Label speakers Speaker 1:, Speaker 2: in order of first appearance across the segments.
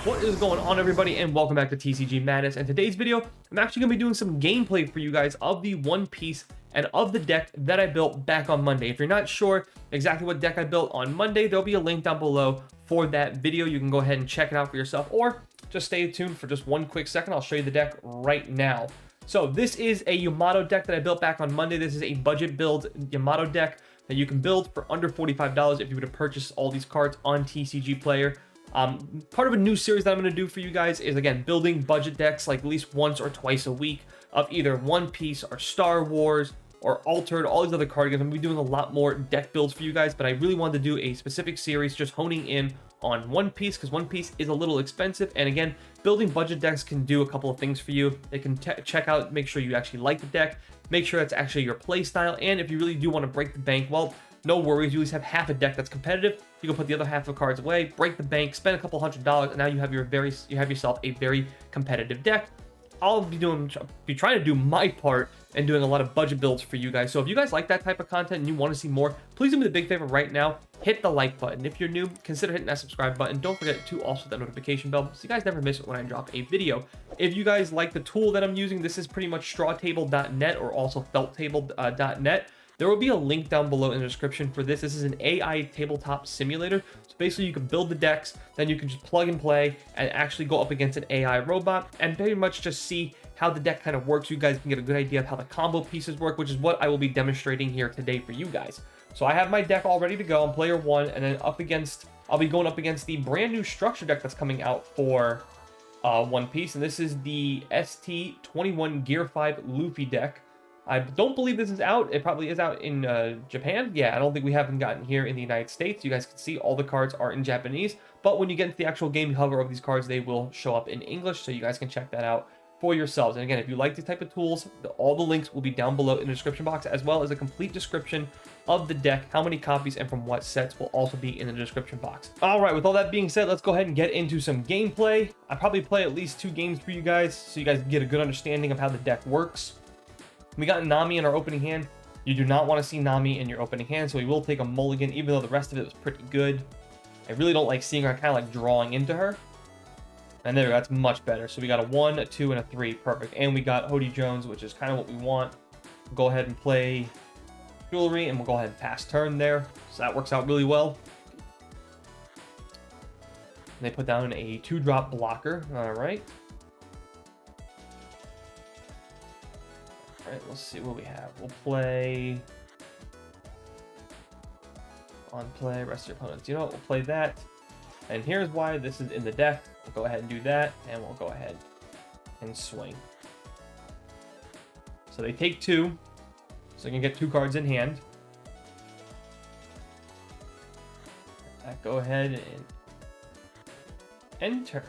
Speaker 1: What is going on, everybody, and welcome back to TCG Madness. In today's video, I'm actually going to be doing some gameplay for you guys of the One Piece and of the deck that I built back on Monday. If you're not sure exactly what deck I built on Monday, there'll be a link down below for that video. You can go ahead and check it out for yourself, or just stay tuned for just one quick second. I'll show you the deck right now. So this is a Yamato deck that I built back on Monday. This is a budget build Yamato deck that you can build for under $45 if you were to purchase all these cards on TCG Player. Part of a new series that I'm going to do for you guys is, again, building budget decks like at least once or twice a week of either One Piece or Star Wars or Altered, all these other card games. I'm going to be doing a lot more deck builds for you guys, but I really wanted to do a specific series just honing in on One Piece because One Piece is a little expensive. And again, building budget decks can do a couple of things for you. They can check out, make sure you actually like the deck, make sure it's actually your play style, and if you really do want to break the bank, well, no worries, you at least have half a deck that's competitive. You can put the other half of cards away, break the bank, spend a couple $100s, and now you have yourself a very competitive deck. I'll be trying to do my part and doing a lot of budget builds for you guys. So if you guys like that type of content and you want to see more, please do me the big favor right now. Hit the like button. If you're new, consider hitting that subscribe button. Don't forget to also hit that notification bell so you guys never miss it when I drop a video. If you guys like the tool that I'm using, this is pretty much strawtable.net or also felttable.net. There will be a link down below in the description for this. This is an AI tabletop simulator. So basically you can build the decks, then you can just plug and play and actually go up against an AI robot and pretty much just see how the deck kind of works. You guys can get a good idea of how the combo pieces work, which is what I will be demonstrating here today for you guys. So I have my deck all ready to go on player one, and then I'll be going up against the brand new structure deck that's coming out for One Piece, and this is the ST02 Gear 5 Luffy deck. I don't believe this is out. It probably is out in Japan. Yeah, I don't think we haven't gotten here in the United States. You guys can see all the cards are in Japanese, but when you get into the actual game cover of these cards, they will show up in English, so you guys can check that out for yourselves. And again, if you like these type of tools, all the links will be down below in the description box, as well as a complete description of the deck, how many copies and from what sets will also be in the description box. All right, with all that being said, let's go ahead and get into some gameplay. I'll probably play at least 2 games for you guys so you guys get a good understanding of how the deck works. We got Nami in our opening hand. You do not want to see Nami in your opening hand, so we will take a mulligan, even though the rest of it was pretty good. I really don't like seeing her, kind of like drawing into her. And there we go, that's much better. So we got a 1, a 2, and a 3, perfect. And we got Hody Jones, which is kind of what we want. We'll go ahead and play Jewelry, and we'll go ahead and pass turn there. So that works out really well. And they put down a 2-drop blocker, all right. All right, let's see what we have. We'll play on play, rest of your opponents. You know what, we'll play that. And here's why this is in the deck. We'll go ahead and do that, and we'll go ahead and swing. So they take 2, so you can get 2 cards in hand. Go ahead and end turn.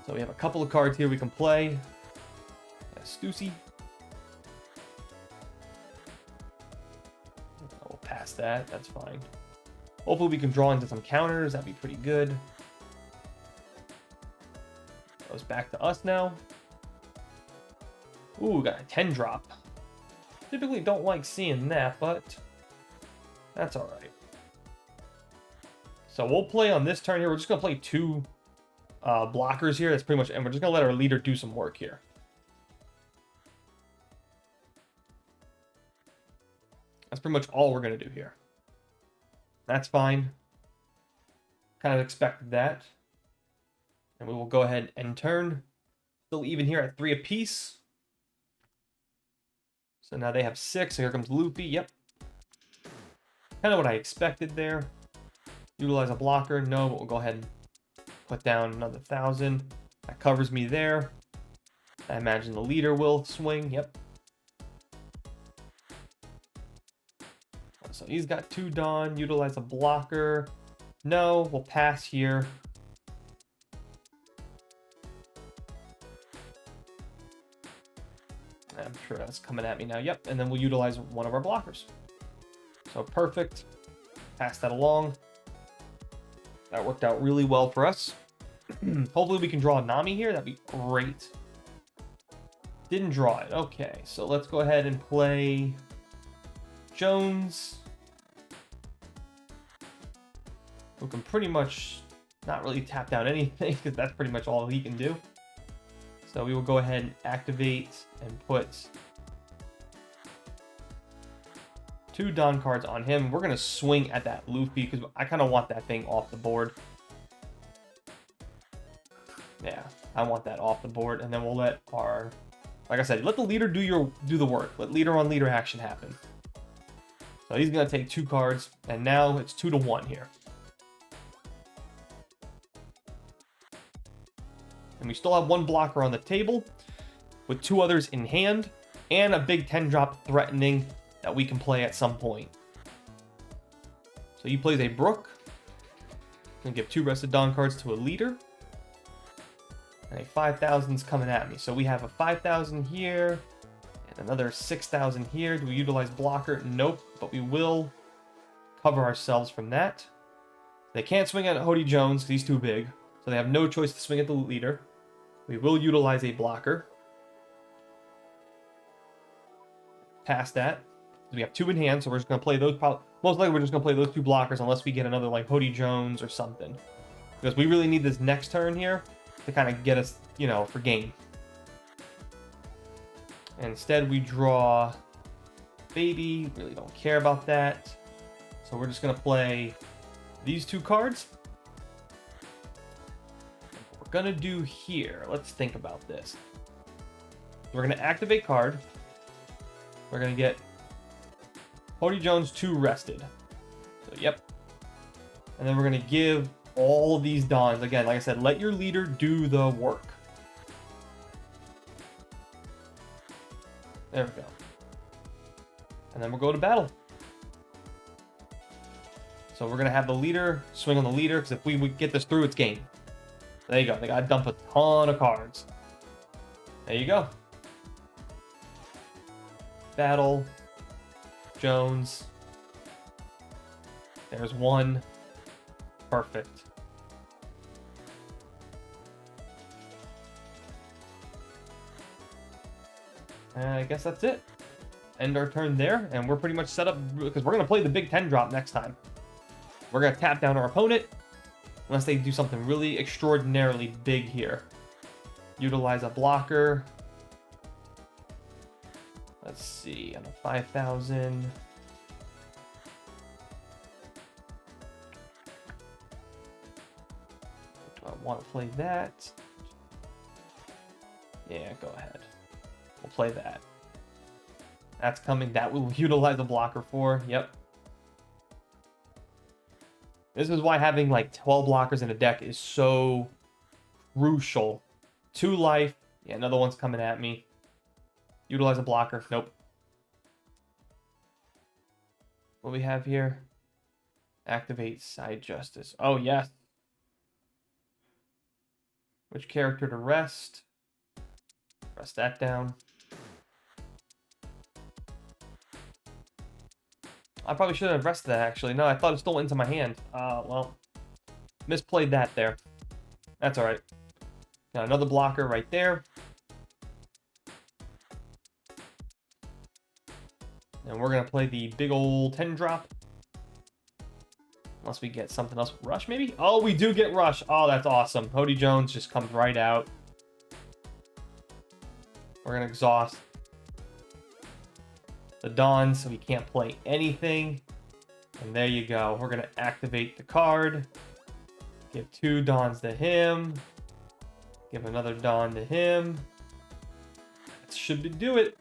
Speaker 1: So we have a couple of cards here we can play. Stussy. We'll pass that, that's fine. Hopefully we can draw into some counters, that'd be pretty good. Goes back to us now. Ooh, we got a 10-drop. Typically don't like seeing that, but that's alright. So we'll play on this turn here. We're just going to play 2 blockers here. That's pretty much, and we're just going to let our leader do some work here. That's pretty much all we're going to do here. That's fine. Kind of expected that. And we will go ahead and end turn. Still even here at 3 apiece. So now they have 6. So here comes Luffy. Yep. Kind of what I expected there. Utilize a blocker. No, but we'll go ahead and put down another 1,000. That covers me there. I imagine the leader will swing. Yep. So he's got 2 Dawn. Utilize a blocker. No, we'll pass here. I'm sure that's coming at me now. Yep, and then we'll utilize one of our blockers. So perfect. Pass that along. That worked out really well for us. Hopefully we can draw a Nami here. That'd be great. Didn't draw it. Okay, so let's go ahead and play Jones. who can pretty much not really tap down anything because that's pretty much all he can do. So we will go ahead and activate and put 2 Don cards on him. We're going to swing at that Luffy because I kind of want that thing off the board. Yeah, I want that off the board. And then we'll let our, like I said, let the leader do the work. Let leader on leader action happen. So he's going to take 2 cards, and now it's 2-1 here. And we still have 1 blocker on the table with 2 others in hand and a big 10-drop threatening that we can play at some point. So he plays a Brook. Gonna give 2 rested Don cards to a leader. And a 5,000's coming at me. So we have a 5,000 here and another 6,000 here. Do we utilize blocker? Nope, but we will cover ourselves from that. They can't swing at Hody Jones because he's too big. So they have no choice to swing at the leader. We will utilize a blocker. Past that. We have 2 in hand, so we're just going to play those. Most likely we're just going to play those 2 blockers unless we get another like Hody Jones or something. Because we really need this next turn here to kind of get us, you know, for game. And instead we draw Baby. Really don't care about that. So we're just going to play these 2 cards. What we're going to do here, let's think about this. We're going to activate card. We're going to get Hody Jones 2 rested. So, yep. And then we're going to give all of these Dons. Again, like I said, let your leader do the work. There we go. And then we'll go to battle. So we're going to have the leader swing on the leader, because if we would get this through, it's game. There you go. They got to dump a ton of cards. There you go. Battle. Jones. There's 1. Perfect. And I guess that's it. End our turn there, and we're pretty much set up because we're going to play the big 10 drop next time. We're going to tap down our opponent unless they do something really extraordinarily big here. Utilize a blocker. Let's see, on a 5,000. Do I want to play that? Yeah, go ahead. We'll play that. That's coming. That we'll utilize a blocker for. Yep. This is why having like 12 blockers in a deck is so crucial. 2 life. Yeah, another one's coming at me. Utilize a blocker. Nope. What we have here? Activate Side Justice. Oh, yes. Which character to rest? Rest that down. I probably should have rested that, actually. No, I thought it stole into my hand. Well, misplayed that there. That's all right. Got another blocker right there. And we're going to play the big old 10 drop. Unless we get something else. Rush, maybe? Oh, we do get Rush. Oh, that's awesome. Hody Jones just comes right out. We're going to exhaust the Dawn, so he can't play anything. And there you go. We're going to activate the card. Give 2 Dawns to him. Give another Dawn to him. That should do it.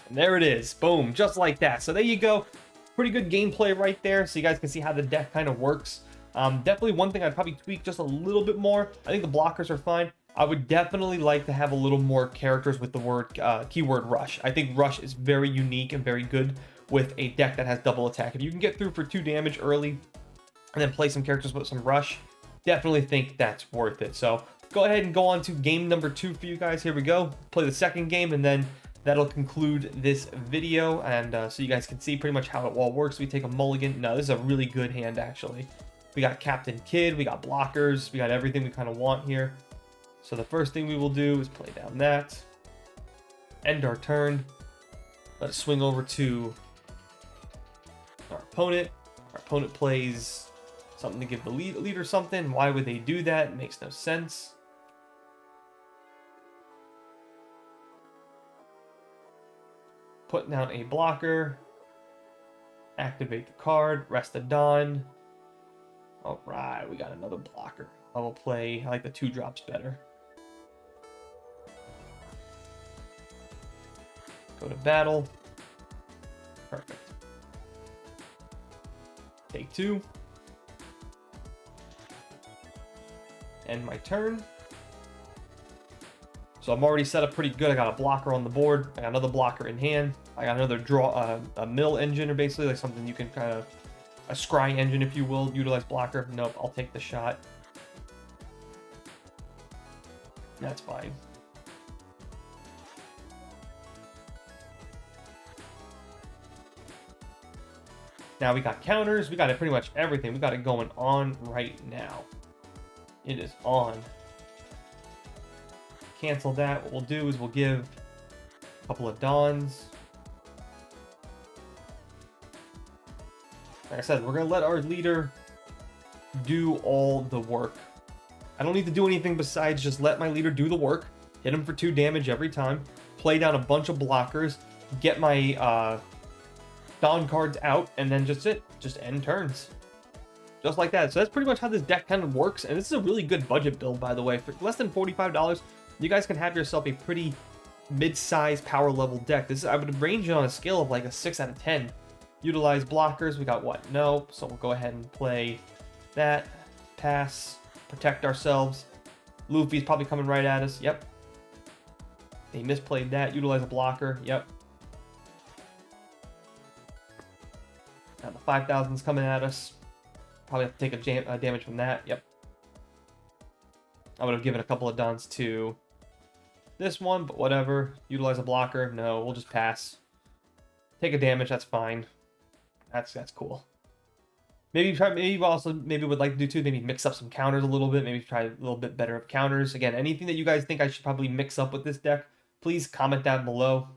Speaker 1: And there it is. Boom. Just like that. So there you go. Pretty good gameplay right there. So you guys can see how the deck kind of works. Definitely one thing I'd probably tweak just a little bit more. I think the blockers are fine. I would definitely like to have a little more characters with the word keyword Rush. I think Rush is very unique and very good with a deck that has double attack. If you can get through for 2 damage early and then play some characters with some Rush, definitely think that's worth it. So go ahead and go on to game number 2 for you guys. Here we go. Play the second game, and then that'll conclude this video. And so you guys can see pretty much how it all works. We take a mulligan. No, this is a really good hand, actually. We got Captain Kidd, we got blockers, we got everything we kind of want here. So the first thing we will do is play down that, end our turn, Let it swing over to our opponent. Our opponent plays something to give the leader something. Why would they do that? It makes no sense. Put down a blocker. Activate the card. Rest the Dawn. Alright, we got another blocker. I will play, I like the 2 drops better. Go to battle. Perfect. Take 2. End my turn. So I'm already set up pretty good. I got a blocker on the board. I got another blocker in hand. I got another draw, a mill engine, or basically like something you can kind of, a scry engine, if you will, utilize blocker. Nope, I'll take the shot. That's fine. Now we got counters. We got it pretty much everything. We got it going on right now. It is on. Cancel that. What we'll do is we'll give a couple of Dawns. Like I said, we're going to let our leader do all the work. I don't need to do anything besides just let my leader do the work. Hit him for 2 damage every time. Play down a bunch of blockers. Get my Dawn cards out. And then just end turns. Just like that. So that's pretty much how this deck kind of works. And this is a really good budget build, by the way. For less than $45, you guys can have yourself a pretty mid-sized power level deck. This I would range it on a scale of like a 6 out of 10. Utilize blockers. We got what? No. So we'll go ahead and play that. Pass. Protect ourselves. Luffy's probably coming right at us. Yep. They misplayed that. Utilize a blocker. Yep. Now the 5,000's coming at us. Probably have to take a damage from that. Yep. I would have given a couple of Dons to this one, but whatever. Utilize a blocker. No, we'll just pass. Take a damage. That's fine. That's cool. Maybe would like to do too. Maybe mix up some counters a little bit. Maybe try a little bit better of counters. Again, anything that you guys think I should probably mix up with this deck, please comment down below.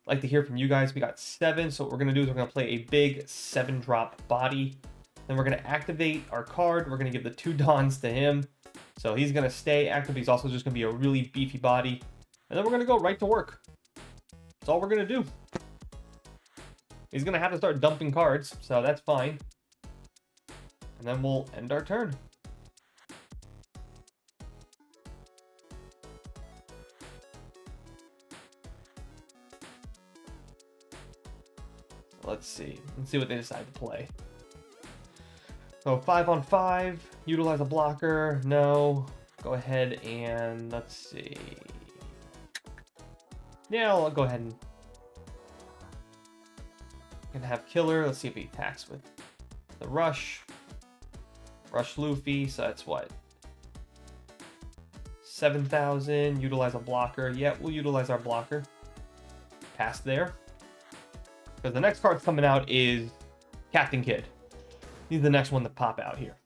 Speaker 1: I'd like to hear from you guys. We got 7. So what we're gonna do is we're gonna play a big 7-drop body. Then we're gonna activate our card. We're gonna give the 2 Dons to him. So he's gonna stay active. He's also just gonna be a really beefy body. And then we're gonna go right to work. That's all we're gonna do. He's gonna have to start dumping cards, so that's fine. And then we'll end our turn. Let's see what they decide to play. So 5-on-5, utilize a blocker. No. Go ahead and let's see. Yeah, I'll go ahead and have Killer. Let's see if he attacks with the Rush. Rush Luffy, so that's what? 7,000. Utilize a blocker. Yeah, we'll utilize our blocker. Pass there. Because the next card coming out is Captain Kidd. He's the next one to pop out here.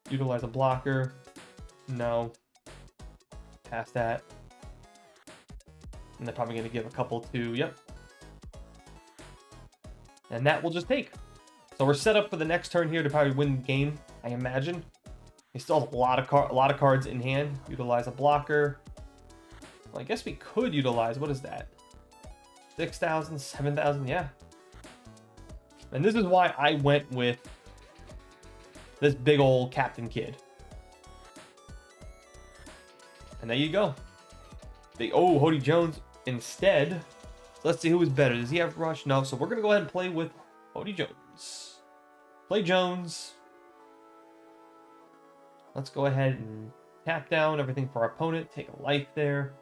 Speaker 1: Utilize a blocker. No. Pass that. And they're probably going to give a couple to, yep. And that will just take. So we're set up for the next turn here to probably win the game, I imagine. He still has a lot of cards in hand. Utilize a blocker. Well, I guess we could utilize, what is that? 6,000, 7,000, yeah. And this is why I went with this big old Captain Kidd. And there you go. Hody Jones instead. So let's see who is better. Does he have Rush? No. So we're going to go ahead and play with Hody Jones. Play Jones. Let's go ahead and tap down everything for our opponent. Take a life there.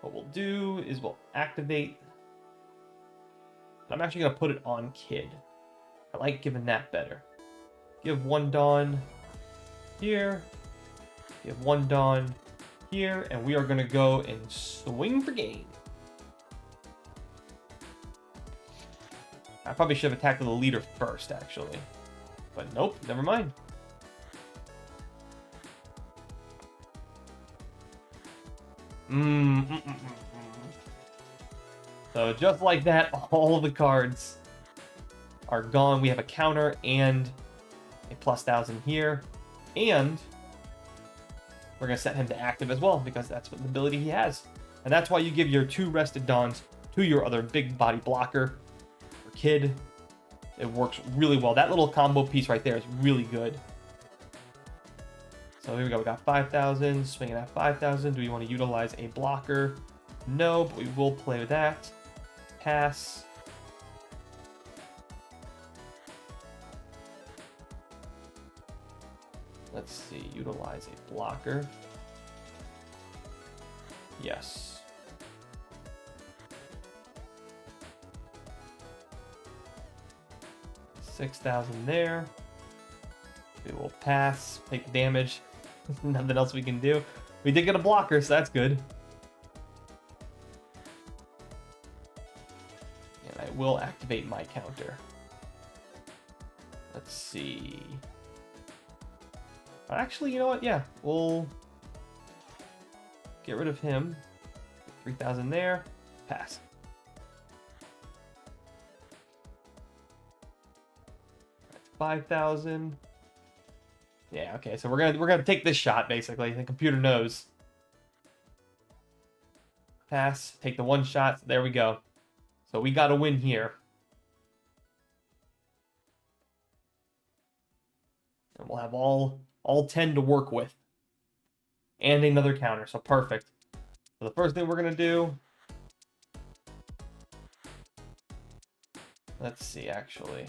Speaker 1: What we'll do is we'll activate. I'm actually going to put it on Kidd. I like giving that better. Give 1 Dawn here. Give 1 Dawn here. And we are going to go and swing for game. I probably should have attacked the leader first, actually. But nope, never mind. So just like that, all the cards are gone. We have a counter and a +1000 here. And we're going to set him to active as well, because that's what the ability he has. And that's why you give your 2 rested Dons to your other big body blocker or kid. It works really well. That little combo piece right there is really good. So here we go. We got 5,000, swinging at 5,000. Do we want to utilize a blocker? No, but we will play with that. Pass. Let's see, utilize a blocker. Yes. $6,000 there. We will pass, take the damage. Nothing else we can do. We did get a blocker, so that's good. And I will activate my counter. Let's see. Actually, you know what? Yeah, we'll get rid of him. 3,000 there. Pass. That's 5,000. Yeah, okay. So we're gonna take this shot basically. The computer knows. Pass. Take the 1 shot. There we go. So we got to win here. And we'll have all 10 to work with. And another counter, so perfect. So the first thing we're going to do... Let's see, actually.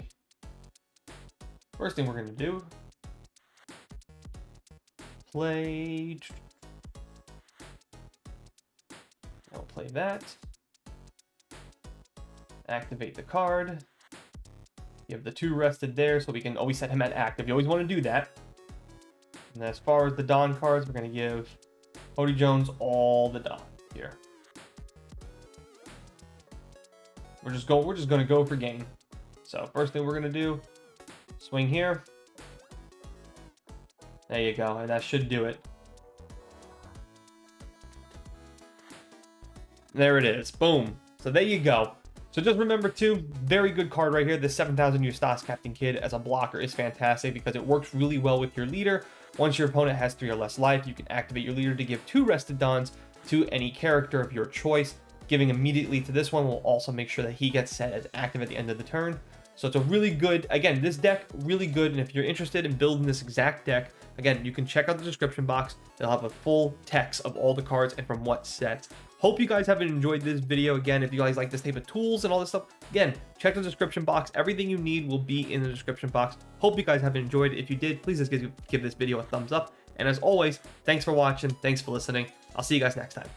Speaker 1: First thing we're going to do... Play... I'll play that. Activate the card. You have the 2 rested there, so we can always set him at active. You always want to do that. And as far as the Don cards, we're going to give Hody Jones all the Don here. We're just going to go for game. So first thing we're going to do, swing here. There you go, and that should do it. There it is. Boom. So there you go. So just remember too, very good card right here. The 7,000 Eustass Captain Kid as a blocker is fantastic because it works really well with your leader. Once your opponent has 3 or less life, you can activate your leader to give 2 rested Dons to any character of your choice. Giving immediately to this one will also make sure that he gets set as active at the end of the turn. So it's a really good, again, this deck, really good. And if you're interested in building this exact deck, again, you can check out the description box. They'll have a full text of all the cards and from what sets. Hope you guys have enjoyed this video. Again, if you guys like this type of tools and all this stuff, again, check the description box. Everything you need will be in the description box. Hope you guys have enjoyed it. If you did, please just give this video a thumbs up. And as always, thanks for watching. Thanks for listening. I'll see you guys next time.